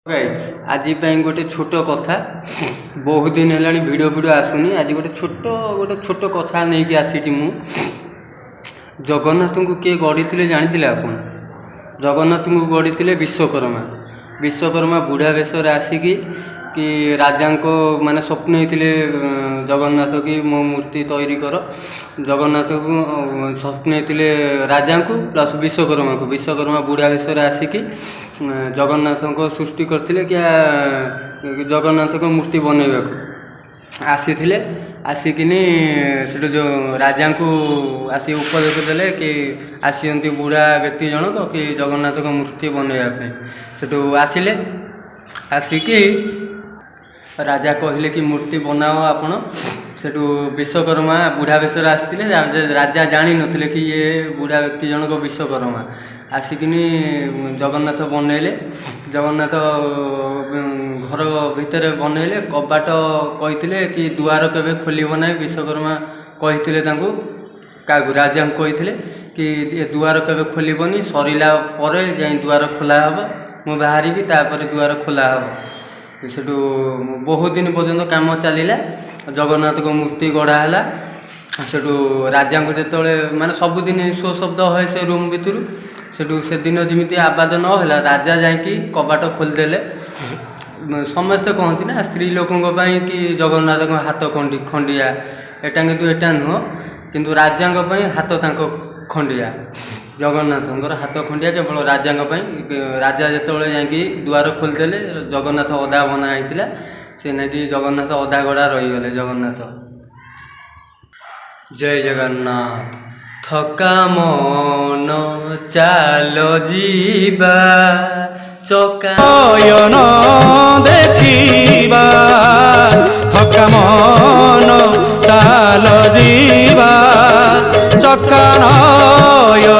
Guys आज गोटे छोट कथा बहुत दिन है भिडियो आसुनी। आज गोटे छोट कथा नहीं कि आसी मु जगन्नाथ को किए गढ़ी जानी आप जगन्नाथ को गढ़ी विश्वकर्मा। विश्वकर्मा बुढ़ा वेश आसिकी कि राजा को माने स्वप्न होते जगन्नाथ की मो मूर्ति तैयारी कर। जगन्नाथ को स्वप्न होते राजा को प्लस विश्वकर्मा बुढ़ा वेश आसिकी जगन्नाथ को सृष्टि करते क्या जगन्नाथ को मूर्ति बनैबा आसी आसिकिनी से जो राजा को आसी उपदेश देले कि आसती बुढ़ा व्यक्ति जनक कि जगन्नाथ को मूर्ति बनैबा से आसिले आसिकी राजा कहले कि मूर्ति बनाओ आपण से विश्वकर्मा बुढ़ा वेश आसते राजा जानी नथिले कि ये बुढ़ा व्यक्ति जनक विश्वकर्मा आसिकिनी जगन्नाथ बनैले। जगन्नाथ घर भितर बनैले कबाट कही कि दुआर केबे खोलिब ना। विश्वकर्मा कही क्या राजा कही कि दुआर केबे खोलबनी सरिला परे जाई दुआर खोला हम मु बाहरी तापर दुआर खोला हम। से बहुत दिन पर्यंत काम चलला जगन्नाथ को मूर्ति गढ़ाला। से राजा को जो माने सबुदिन शो शब्द है से रूम भितर से दिन जमी आबाद नहला राजा जाकि कबाट खोलीदेले। समस्ते कहती ना स्त्री लोकों कि जगन्नाथ हाथ खंडिया एटा किंतु एटा नुह किंतु राजा हाथ तांको खंडिया जगन्नाथ हाथ खंडिया केवल राजा राजा जो जाकि दुआर खोलीदेले जगन्नाथ अधा बना होता से ना कि जगन्नाथ अधा गड़ा रहीगले। जगन्नाथ जय जगन्नाथ। थका मन चाल जीवा चकायन देखिबा थका मन चाल जीवा चकानयन